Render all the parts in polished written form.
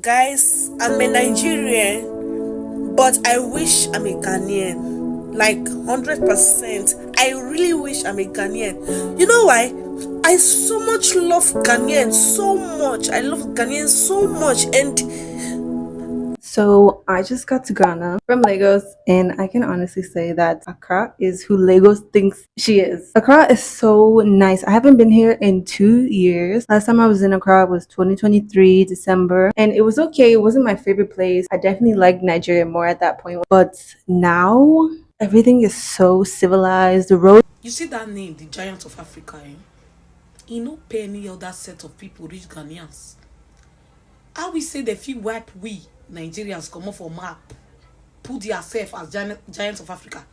Guys, I'm a Nigerian, but I wish I'm a Ghanaian. Like 100%. I really wish I'm a Ghanaian. You know why? I so much love Ghanaian so much. I love Ghanaian so much. And So I just got to Ghana from Lagos, and I can honestly say that Accra is who Lagos thinks she is. Accra is so nice. I haven't been here in 2 years. Last time I was in Accra was 2023 December, and it was okay. It wasn't my favorite place. I definitely liked Nigeria more at that point, but now everything is so civilized. The road. you see that name, the Giant of Africa, eh? He no pay any other set of people reach Ghanaians. How we say the feel wipe we Nigerians come off for map, put yourself as giants of Africa.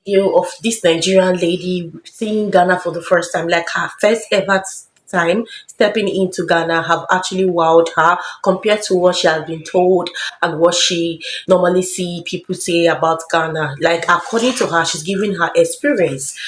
Video of this Nigerian lady seeing Ghana for the first time, like her first ever time stepping into Ghana, have actually wowed her compared to what she has been told and what she normally see people say about Ghana. Like according to her, she's giving her experience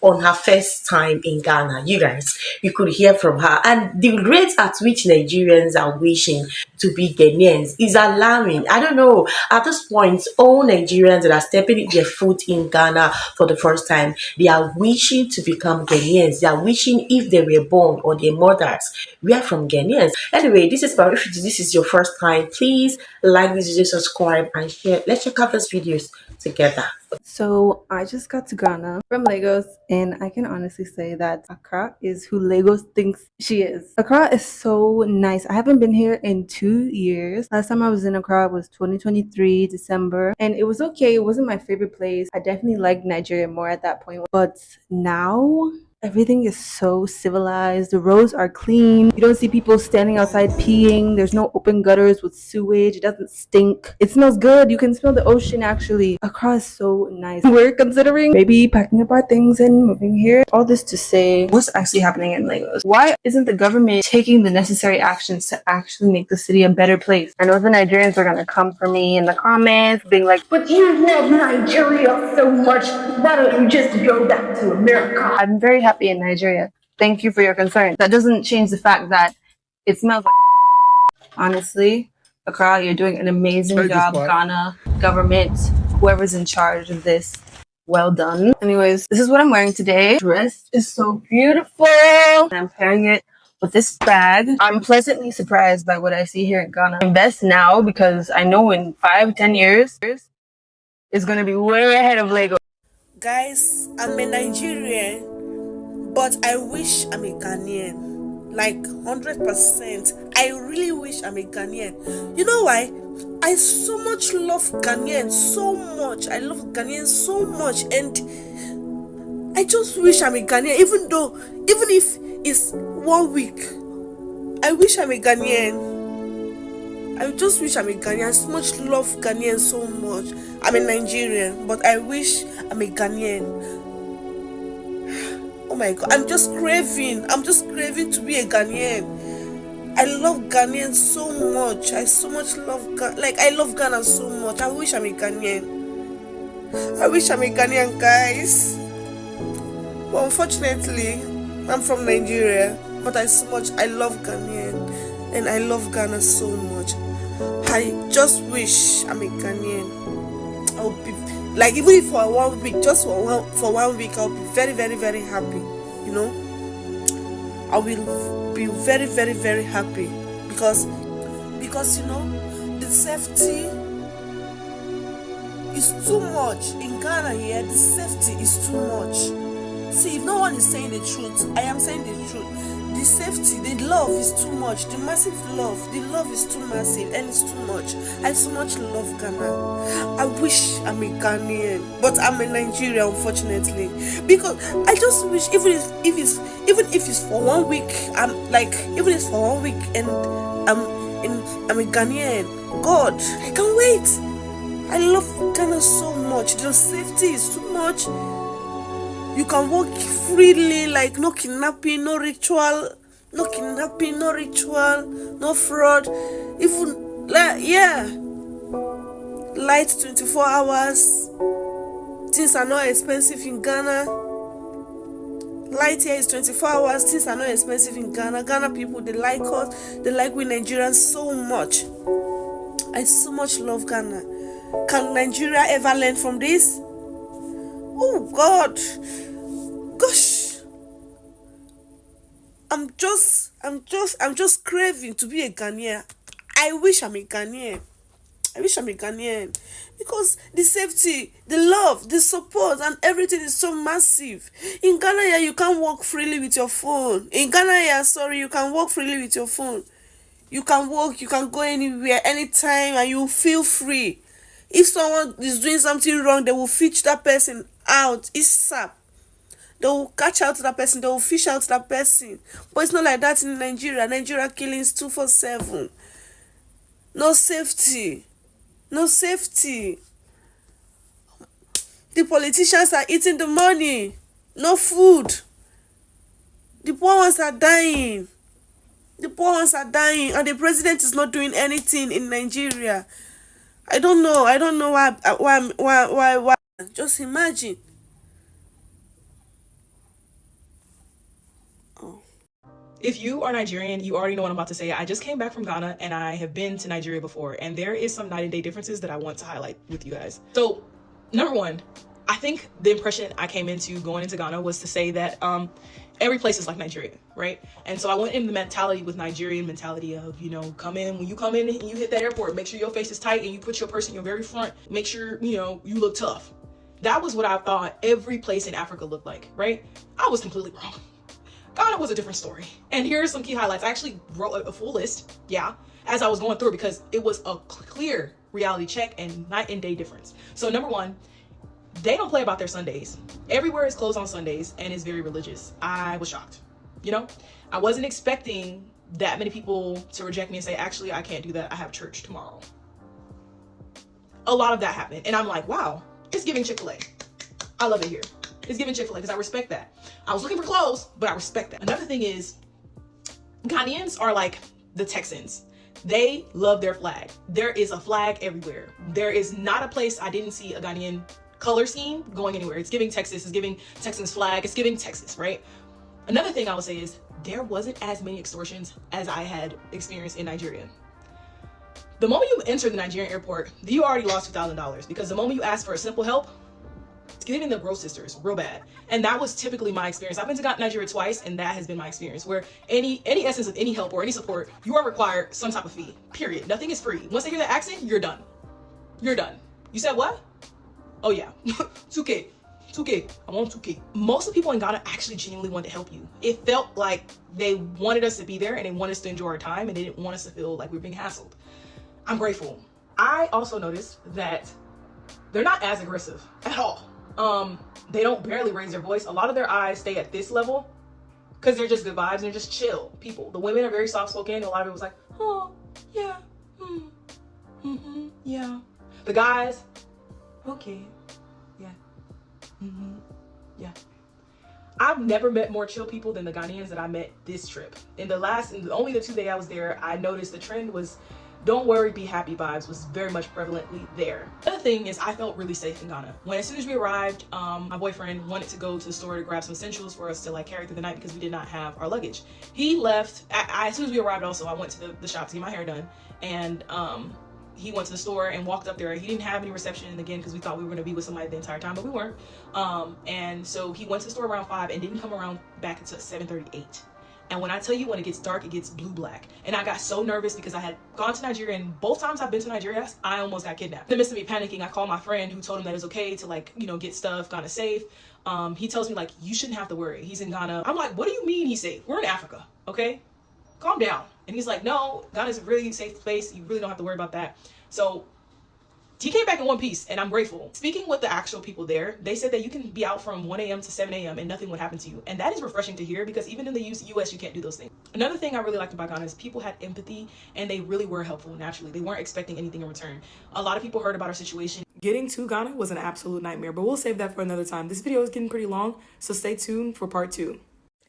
on her first time in Ghana. You guys, you could hear from her. And the rate at which Nigerians are wishing to be Ghanaians is alarming. I don't know. At this point, all Nigerians that are stepping their foot in Ghana for the first time, they are wishing to become Ghanaians. They are wishing if they were born or their mothers were from Ghanaians. Anyway, this is If this is your first time, please like this video, subscribe, and share. Let's check out these videos together. So I just got to Ghana from Lagos, and I can honestly say that Accra is who Lagos thinks she is. Accra is so nice. I haven't been here in 2 years. Last time I was in Accra was 2023 December, and it was okay. It wasn't my favorite place. I definitely liked Nigeria more at that point, but now everything is so civilized. The roads are clean. You don't see people standing outside peeing. There's no open gutters with sewage. It doesn't stink. It smells good. You can smell the ocean actually. Accra is so nice. We're considering maybe packing up our things and moving here. All this to say, what's actually happening in Lagos? Why isn't the government taking the necessary actions to actually make the city a better place? I know the Nigerians are gonna come for me in the comments being like, but you love Nigeria so much. Why don't you just go back to America? I'm very happy in Nigeria. Thank you for your concern. That doesn't change the fact that it smells like honestly. Accra, you're doing an amazing job. Ghana government, whoever's in charge of this, well done. Anyways, this is what I'm wearing today. Dress is so beautiful. And I'm pairing it with this bag. I'm pleasantly surprised by what I see here in Ghana. Invest now because I know in 5-10 years it's gonna be way ahead of Lagos. Guys, I'm a Nigerian, but I wish I'm a Ghanaian. Like 100%. I really wish I'm a Ghanaian. You know why? I so much love Ghanaian so much. I love Ghanaian so much, and I just wish I'm a Ghanaian. Even if it's 1 week, I wish I'm a Ghanaian. I just wish I'm a Ghanaian. I so much love Ghanaian so much. I'm a Nigerian, but I wish I'm a Ghanaian. Oh my god, I'm just craving to be a Ghanaian. I love Ghanaian so much. I so much love I love Ghana so much. I wish I'm a Ghanaian. I wish I'm a Ghanaian, guys. But unfortunately, I'm from Nigeria. But I love Ghanaian. And I love Ghana so much. I just wish I'm a Ghanaian. I'll be like, even if for 1 week, just for 1 week, I'll be very, very, very happy. You know, I will be very, very, very happy because you know, the safety is too much in Ghana here. The safety is too much. See, if no one is saying the truth, I am saying the truth. The safety, the love is too much. The love is too massive, and it's too much. I so much love Ghana. I wish I'm a Ghanaian, but I'm a Nigerian, unfortunately. Because I just wish, even if it's for 1 week, even if it's for 1 week, and I'm a Ghanaian. God, I can't wait. I love Ghana so much. The safety is too much. You can walk freely, like no kidnapping, no ritual, no fraud. Even light 24 hours. Things are not expensive in Ghana. Light here is 24 hours. Things are not expensive in Ghana. Ghana people, they like us. They like we Nigerians so much. I so much love Ghana. Can Nigeria ever learn from this? Oh God, gosh, I'm just craving to be a Ghanaian. I wish I'm a Ghanaian. I wish I'm a Ghanaian because the safety, the love, the support, and everything is so massive. In Ghana, yeah, you can't walk freely with your phone. In Ghana, yeah, sorry, you can walk freely with your phone. You can walk, you can go anywhere, anytime, and you feel free. If someone is doing something wrong, they will fish that person out. It's sap. They will catch out that person. They will fish out that person. But it's not like that in Nigeria. Nigeria killings 247. No safety. No safety. The politicians are eating the money. No food. The poor ones are dying. The poor ones are dying, and the president is not doing anything in Nigeria. I don't know. I don't know why. Just imagine. Oh. If you are Nigerian, you already know what I'm about to say. I just came back from Ghana and I have been to Nigeria before, and there is some night and day differences that I want to highlight with you guys. So, number one, I think the impression I came into going into Ghana was to say that every place is like Nigeria, right? And so I went in the mentality with Nigerian mentality of, come in, when you come in and you hit that airport, make sure your face is tight and you put your purse in your very front, make sure, you look tough. That was what I thought every place in Africa looked like, right? I was completely wrong. Ghana was a different story. And here are some key highlights. I actually wrote a full list, as I was going through, because it was a clear reality check and night and day difference. So number one, they don't play about their Sundays. Everywhere is closed on Sundays and is very religious. I was shocked. I wasn't expecting that many people to reject me and say, actually, I can't do that. I have church tomorrow. A lot of that happened. And I'm like, wow, it's giving Chick-fil-A. I love it here. It's giving Chick-fil-A because I respect that. I was looking for clothes, but I respect that. Another thing is, Ghanaians are like the Texans. They love their flag. There is a flag everywhere. There is not a place I didn't see a Ghanaian color scheme going anywhere. It's giving Texas, it's giving Texans flag, it's giving Texas, right? Another thing I would say is there wasn't as many extortions as I had experienced in Nigeria. The moment you enter the Nigerian airport, you already lost $2,000 because the moment you ask for a simple help, it's giving the bro sisters real bad. And that was typically my experience. I've been to Nigeria twice, and that has been my experience, where any essence of any help or any support, you are required some type of fee, period. Nothing is free. Once they hear that accent, you're done. You're done. You said what? Oh yeah, 2K, I want 2K. Most of the people in Ghana actually genuinely wanted to help you. It felt like they wanted us to be there and they wanted us to enjoy our time and they didn't want us to feel like we were being hassled. I'm grateful. I also noticed that they're not as aggressive at all. They don't barely raise their voice. A lot of their eyes stay at this level because they're just good vibes and they're just chill people. The women are very soft-spoken. A lot of it was like, oh, yeah, yeah. The guys, okay, yeah, yeah. I've never met more chill people than the Ghanaians that I met this trip. In only the 2 days I was there, I noticed the trend was don't worry, be happy vibes was very much prevalently there. The other thing is I felt really safe in Ghana. As soon as we arrived, my boyfriend wanted to go to the store to grab some essentials for us to carry through the night because we did not have our luggage. He left, as soon as we arrived also, I went to the shop to get my hair done, and he went to the store and walked up there. He didn't have any reception again because we thought we were gonna be with somebody the entire time, but we weren't. And so he went to the store around 5 and didn't come around back until 7:38. And when I tell you when it gets dark, it gets blue-black. And I got so nervous because I had gone to Nigeria, and both times I've been to Nigeria, I almost got kidnapped. In the midst of me panicking, I called my friend who told him that it was okay to get stuff, Ghana safe. He tells me you shouldn't have to worry. He's in Ghana. I'm like, what do you mean he's safe? We're in Africa, okay? Calm down. And he's like, no, Ghana's a really safe place. You really don't have to worry about that. So he came back in one piece, and I'm grateful. Speaking with the actual people there, they said that you can be out from 1 a.m. to 7 a.m. and nothing would happen to you. And that is refreshing to hear because even in the US, you can't do those things. Another thing I really liked about Ghana is people had empathy and they really were helpful naturally. They weren't expecting anything in return. A lot of people heard about our situation. Getting to Ghana was an absolute nightmare, but we'll save that for another time. This video is getting pretty long, so stay tuned for part 2.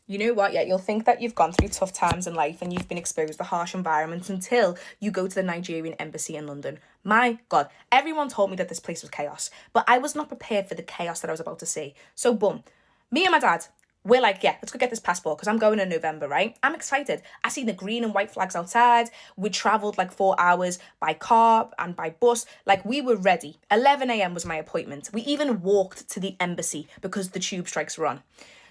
You know what? Yeah, you'll think that you've gone through tough times in life and you've been exposed to harsh environments until you go to the Nigerian embassy in London. My God, everyone told me that this place was chaos, but I was not prepared for the chaos that I was about to see. So boom, me and my dad, We're like, yeah, let's go get this passport because I'm going in November, right? I'm excited. I seen the green and white flags outside. We travelled like 4 hours by car and by bus. Like, we were ready. 11 a.m. was my appointment. We even walked to the embassy because the tube strikes were on.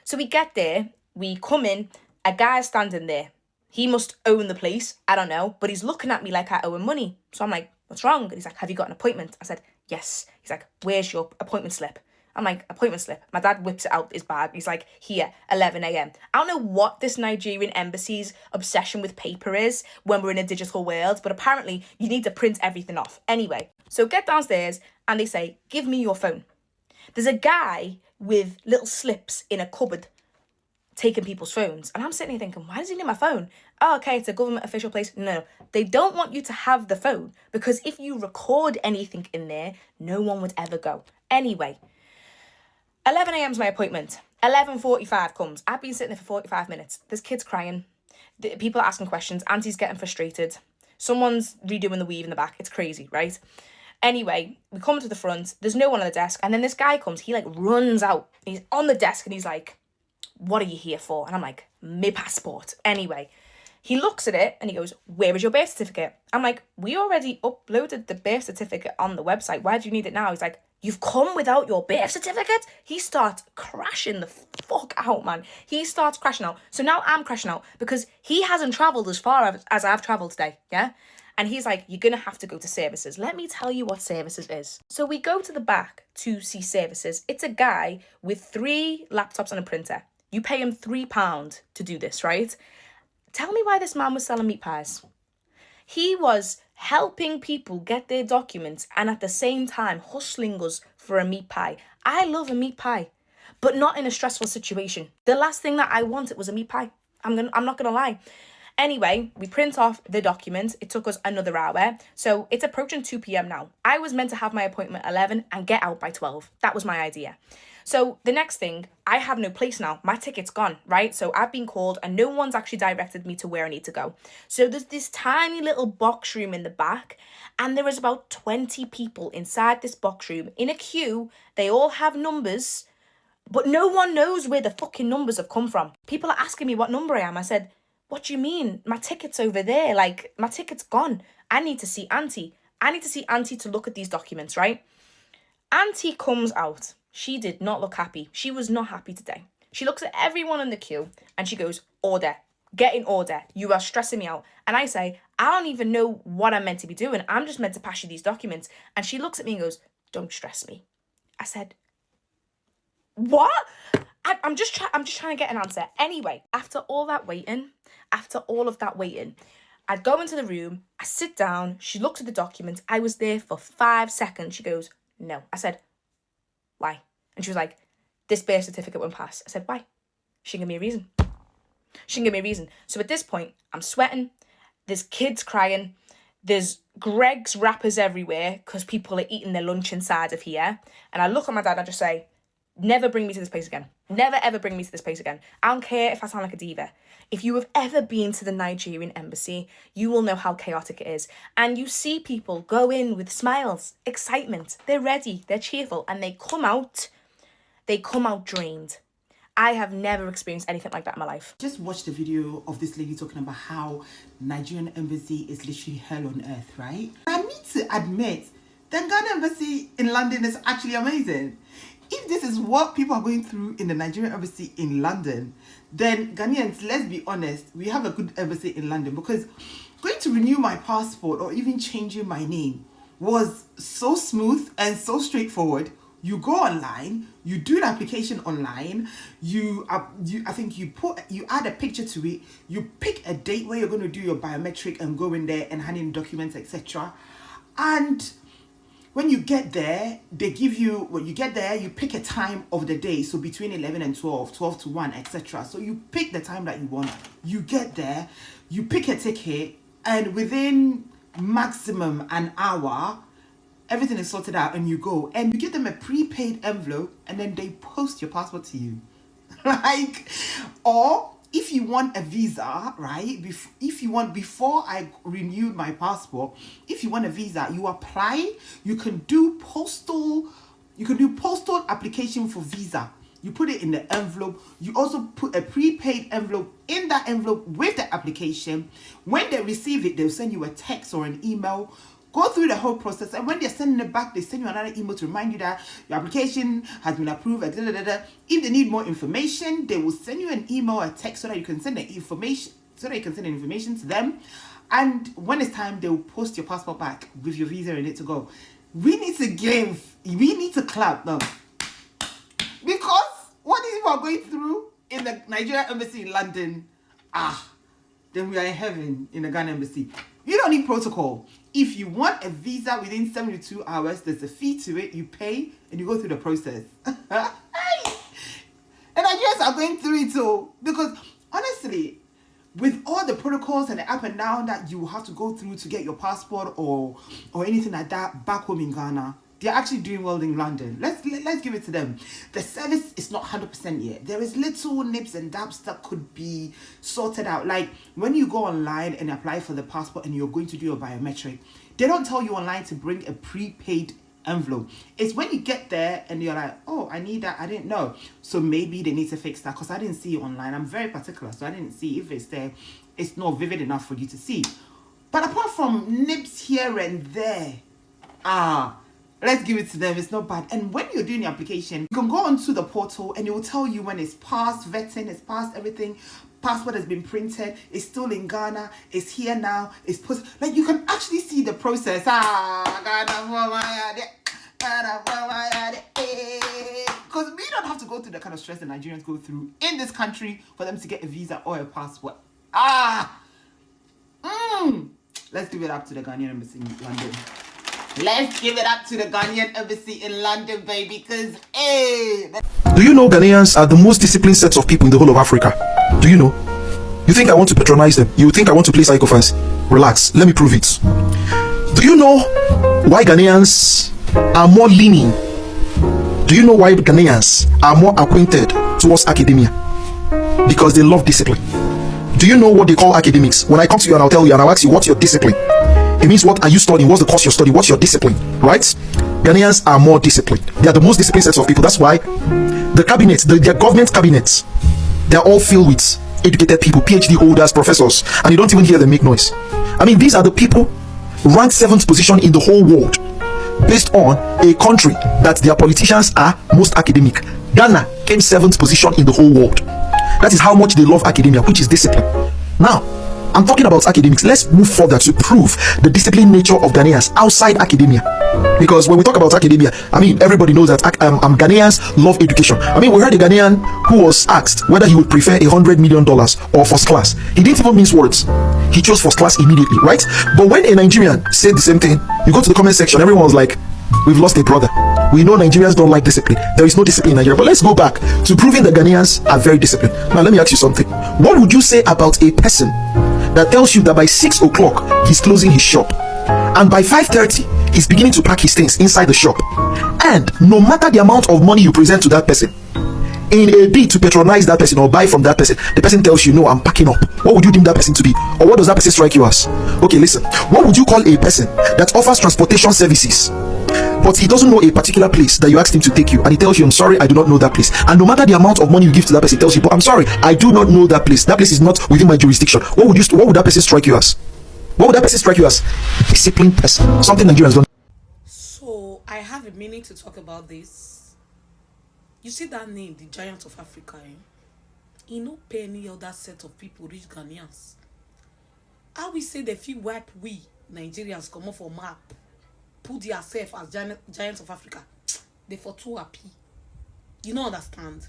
So we get there, we come in, a guy's standing there. He must own the place, I don't know, but he's looking at me like I owe him money. So I'm like, what's wrong? And he's like, have you got an appointment? I said, yes. He's like, where's your appointment slip? I'm like, appointment slip. My dad whips it out his bag. He's like, here, 11 a.m. I don't know what this Nigerian embassy's obsession with paper is when we're in a digital world, but apparently you need to print everything off. Anyway, so get downstairs and they say, give me your phone. There's a guy with little slips in a cupboard taking people's phones. And I'm sitting here thinking, why does he need my phone? Oh, okay, it's a government official place. No, they don't want you to have the phone because if you record anything in there, no one would ever go. Anyway, 11 a.m. is my appointment. 11:45 comes. I've been sitting there for 45 minutes. There's kids crying. People are asking questions. Auntie's getting frustrated. Someone's redoing the weave in the back. It's crazy, right? Anyway, we come to the front. There's no one on the desk. And then this guy comes. He like runs out. He's on the desk and he's like, what are you here for? And I'm like, my passport. Anyway, he looks at it and he goes, where is your birth certificate? I'm like, we already uploaded the birth certificate on the website. Why do you need it now? He's like, you've come without your birth certificate? He starts crashing the fuck out, man. He starts crashing out. So now I'm crashing out because he hasn't travelled as far as I've travelled today, yeah? And he's like, you're going to have to go to services. Let me tell you what services is. So we go to the back to see services. It's a guy with 3 laptops and a printer. You pay him £3 to do this, right? Tell me why this man was selling meat pies. He was helping people get their documents and at the same time hustling us for a meat pie. I love a meat pie, but not in a stressful situation. The last thing that I wanted was a meat pie. I'm not gonna lie. Anyway, we print off the document. It took us another hour. So it's approaching 2 p.m. now. I was meant to have my appointment at 11 and get out by 12. That was my idea. So the next thing, I have no place now. My ticket's gone, right? So I've been called and no one's actually directed me to where I need to go. So there's this tiny little box room in the back and there is about 20 people inside this box room in a queue. They all have numbers, but no one knows where the fucking numbers have come from. People are asking me what number I am. I said, what do you mean? My ticket's over there. Like, my ticket's gone. I need to see Auntie. I need to see Auntie to look at these documents, right? Auntie comes out. She did not look happy. She was not happy today. She looks at everyone in the queue and she goes, order, get in order. You are stressing me out. And I say, I don't even know what I'm meant to be doing. I'm just meant to pass you these documents. And she looks at me and goes, don't stress me. I said, what? I'm just trying to get an answer. Anyway, after all of that waiting, I'd go into the room, I sit down, she looks at the documents. I was there for 5 seconds. She goes, no. I said, why? And she was like, this birth certificate won't pass. I said, why? She didn't give me a reason. So at this point, I'm sweating. There's kids crying. There's Greg's wrappers everywhere because people are eating their lunch inside of here. And I look at my dad and I just say, never bring me to this place again. Never, ever bring me to this place again. I don't care if I sound like a diva. If you have ever been to the Nigerian embassy, you will know how chaotic it is. And you see people go in with smiles, excitement. They're ready, they're cheerful, and they come out drained. I have never experienced anything like that in my life. Just watched the video of this lady talking about how Nigerian embassy is literally hell on earth, right? I need to admit, the Ghana embassy in London is actually amazing. If this is what people are going through in the Nigerian embassy in London, then Ghanaians, let's be honest, we have a good embassy in London, because going to renew my passport or even changing my name was so smooth and so straightforward. You go online, you do the application online, you add a picture to it, you pick a date where you're going to do your biometric and go in there and hand in documents, etc. And when you get there, you pick a time of the day. So between 11 and 12, 12 to 1, etc. So you pick the time that you want. You get there, you pick a ticket, and within maximum an hour, everything is sorted out and you go. And you give them a prepaid envelope and then they post your passport to you. Or if you want a visa, right? Before I renewed my passport, if you want a visa, you apply. You can do postal application for visa. You put it in the envelope. You also put a prepaid envelope in that envelope with the application. When they receive it, they'll send you a text or an email. Go through the whole process, and when they're sending it back, they send you another email to remind you that your application has been approved. If they need more information, they will send you an email or a text so that you can send the information, to them. And when it's time, they will post your passport back with your visa in it to go. We need to clap them, because what these people are going through in the Nigerian embassy in London, then we are in heaven in the Ghana embassy. You don't need protocol. If you want a visa within 72 hours, there's a fee to it. You pay and you go through the process. And Nigerians are going through it too. Because honestly, with all the protocols and the up and down that you have to go through to get your passport or anything like that back home in Ghana, they're actually doing well in London. Let's give it to them. The service is not 100% yet. There is little nips and dabs that could be sorted out. Like when you go online and apply for the passport and you're going to do your biometric, they don't tell you online to bring a prepaid envelope. It's when you get there and you're like, oh, I need that, I didn't know. So maybe they need to fix that, because I didn't see it online. I'm very particular, so I didn't see. If it's there, it's not vivid enough for you to see. But apart from nips here and there, let's give it to them. It's not bad. And when you're doing the application, you can go onto the portal and it will tell you when it's passed vetting, it's passed everything, passport has been printed, it's still in Ghana, it's here now, it's put. Like you can actually see the process. Because we don't have to go through the kind of stress that Nigerians go through in this country for them to get a visa or a passport. Let's give it up to the Ghanaian embassy in London. Let's give it up to the Ghanaian embassy in London, baby, because, hey! Do you know Ghanaians are the most disciplined sets of people in the whole of Africa? Do you know? You think I want to patronize them? You think I want to play psycho fans? Relax, let me prove it. Do you know why Ghanaians are more leaning? Do you know why Ghanaians are more acquainted towards academia? Because they love discipline. Do you know what they call academics? When I come to you and I'll tell you and I'll ask you, what's your discipline? It means, what are you studying? What's the course you're studying? What's your discipline? Right? Ghanaians are more disciplined. They are the most disciplined sets of people. That's why the cabinets, their government cabinets, they're all filled with educated people, PhD holders, professors, and you don't even hear them make noise. I mean, these are the people ranked 7th position in the whole world based on a country that their politicians are most academic. Ghana came 7th position in the whole world. That is how much they love academia, which is discipline. Now, I'm talking about academics. Let's move further to prove the disciplined nature of Ghanaians outside academia. Because when we talk about academia, I mean, everybody knows that Ghanaians love education. I mean, we heard a Ghanaian who was asked whether he would prefer $100 million or first class. He didn't even mince words. He chose first class immediately, right? But when a Nigerian said the same thing, you go to the comment section, everyone was like, we've lost a brother. We know Nigerians don't like discipline. There is no discipline in Nigeria. But let's go back to proving that Ghanaians are very disciplined. Now, let me ask you something. What would you say about a person that tells you that by 6 o'clock he's closing his shop, and by 5:30 he's beginning to pack his things inside the shop, and no matter the amount of money you present to that person, in a bid to patronize that person or buy from that person, the person tells you, no, I'm packing up? What would you deem that person to be? Or what does that person strike you as? Okay, listen. What would you call a person that offers transportation services, but he doesn't know a particular place that you asked him to take you, and he tells you, I'm sorry, I do not know that place? And no matter the amount of money you give to that person, he tells you, but I'm sorry, I do not know that place. That place is not within my jurisdiction. What would that person strike you as? What would that person strike you as? Disciplined person. Something Nigerians don't. So I have a meaning to talk about this. You see that name, the Giant of Africa, He no pay any other set of people reach Ghanaians. How we say the few wipe we Nigerians come off for map, put yourself as Giants of Africa, they for too happy. You don't understand.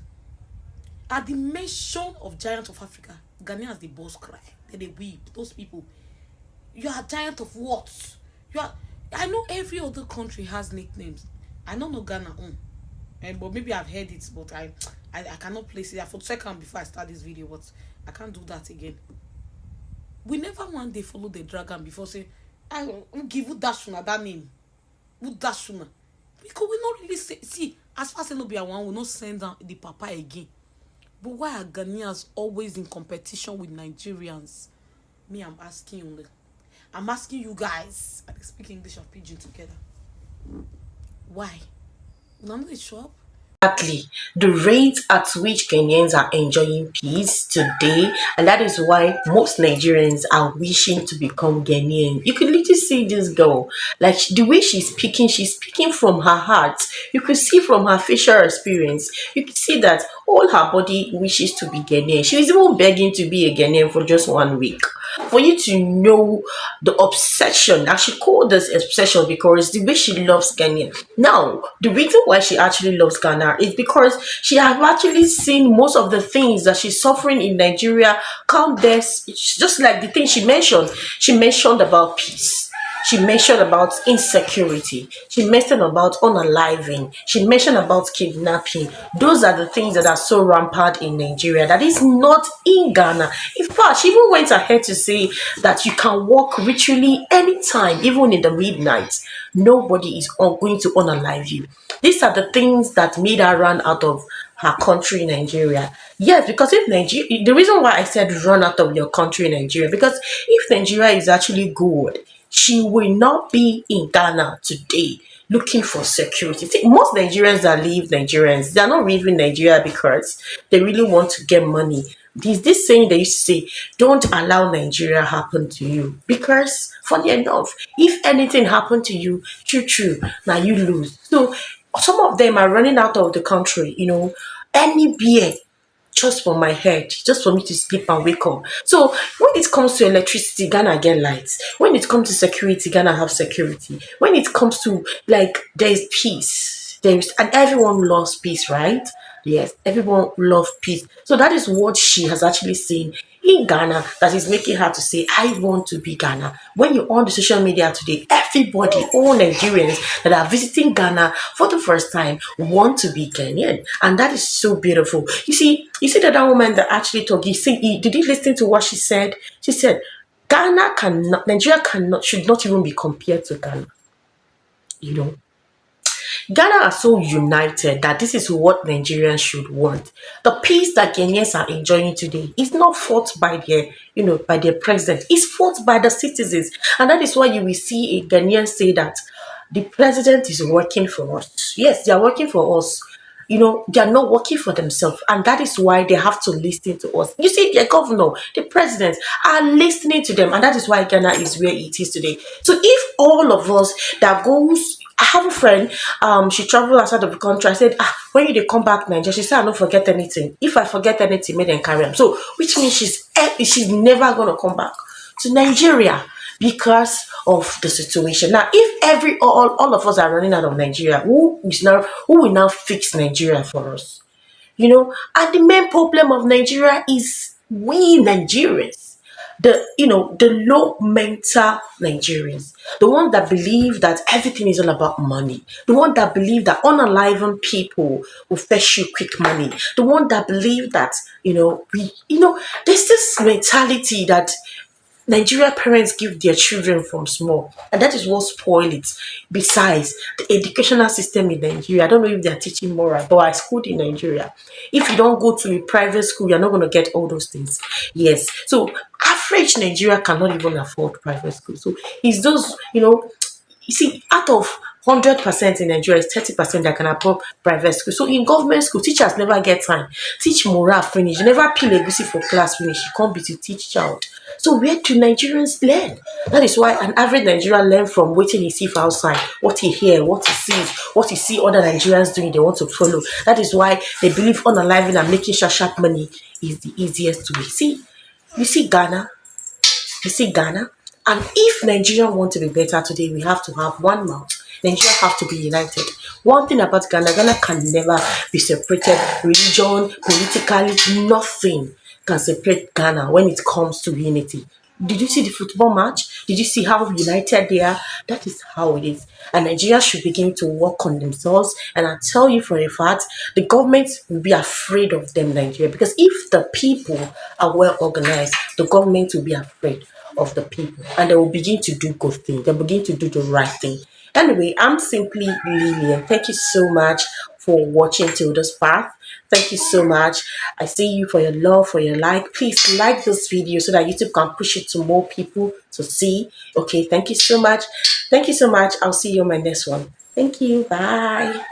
At the mention of Giant of Africa, Ghanaians the boss cry. They weep. Those people. You are Giant of what? You are. I know every other country has nicknames. I don't know Ghana. But maybe I've heard it, but I cannot place it. I thought second before I start this video, but I can't do that again. We never one day follow the dragon before say, I will give you Dashuna that name. Who Dashuna? Because we not really see as far as Nobia one will not send down the papa again. But why are Ghanaians always in competition with Nigerians? Me, I'm asking you. I'm asking you guys. I speak English and Pidgin together. Why? None of the shop. Exactly. The rate at which Kenyans are enjoying peace today, and that is why most Nigerians are wishing to become Ghanaian. You could literally see this girl, like the way she's speaking from her heart. You could see from her facial experience, you could see that all her body wishes to be Ghanaian. She was even begging to be a Ghanaian for just 1 week. For you to know the obsession, and she called this obsession because the way she loves Ghana. Now, the reason why she actually loves Ghana is because she has actually seen most of the things that she's suffering in Nigeria come there, just like the thing she mentioned. She mentioned about peace. She mentioned about insecurity. She mentioned about unaliving. She mentioned about kidnapping. Those are the things that are so rampant in Nigeria that is not in Ghana. In fact, she even went ahead to say that you can walk ritually anytime, even in the midnight. Nobody is going to unalive you. These are the things that made her run out of her country, Nigeria. Yes, because if Nigeria, the reason why I said run out of your country, Nigeria, because if Nigeria is actually good, she will not be in Ghana today looking for security. See, most Nigerians that leave Nigerians, they are not leaving Nigeria because they really want to get money. This saying they used to say, don't allow Nigeria happen to you. Because funny enough, if anything happened to you, true, now you lose. So some of them are running out of the country, any beer just for my head, just for me to sleep and wake up. So when it comes to electricity, Ghana get lights. When it comes to security, Ghana have security. When it comes to there is peace. And everyone loves peace, right? Yes, everyone loves peace. So that is what she has actually seen in Ghana that is making her to say, I want to be Ghana. When you're on the social media today, everybody, all Nigerians that are visiting Ghana for the first time want to be Ghanaian. And that is so beautiful. You see that woman that actually talked, did you listen to what she said? She said, Nigeria should not even be compared to Ghana. You know, Ghana are so united that this is what Nigerians should want. The peace that Ghanaians are enjoying today is not fought by their president. It's fought by the citizens. And that is why you will see a Ghanaian say that the president is working for us. Yes, they are working for us. They are not working for themselves, and that is why they have to listen to us. You see, the governor, the president are listening to them, and that is why Ghana is where it is today. So if all of us that goes, I have a friend, she traveled outside of the country. I said, when you come back Nigeria, she said, I don't forget anything. If I forget anything, make them carry them. So which means she's never gonna come back to Nigeria because of the situation. Now, if all of us are running out of Nigeria, who will now fix Nigeria for us? And the main problem of Nigeria is we Nigerians, the low mental Nigerians, the one that believe that everything is all about money, the one that believe that unalive people will fetch you quick money, the one that believe that there's this mentality that Nigeria parents give their children from small, and that is what spoil it. Besides, the educational system in Nigeria, I don't know if they are teaching moral, but I schooled in Nigeria. If you don't go to a private school, you're not going to get all those things. Yes. So, average Nigeria cannot even afford private school. So, it's those, you see, out of 100% in Nigeria is 30% that can afford private school. So in government school, teachers never get time. Teach moral finish. You never peel a goosey for class finish. You can't be to teach child. So where do Nigerians learn? That is why an average Nigerian learn from what he see outside, what he hear, what he sees, what he see other Nigerians doing, they want to follow. That is why they believe unaliving and making sharp money is the easiest way. You see Ghana, and if Nigeria want to be better today, we have to have one mouth. Nigeria have to be united. One thing about Ghana can never be separated. Religion, politically, nothing can separate Ghana when it comes to unity. Did you see the football match? Did you see how united they are? That is how it is. And Nigeria should begin to work on themselves. And I tell you for a fact, the government will be afraid of them, Nigeria. Because if the people are well organized, the government will be afraid of the people. And they will begin to do good things. They'll begin to do the right thing. Anyway, I'm simply Lilian. Thank you so much for watching till this part. Thank you so much. I see you for your love, for your like. Please like this video so that YouTube can push it to more people to see. Okay, thank you so much. Thank you so much. I'll see you on my next one. Thank you. Bye.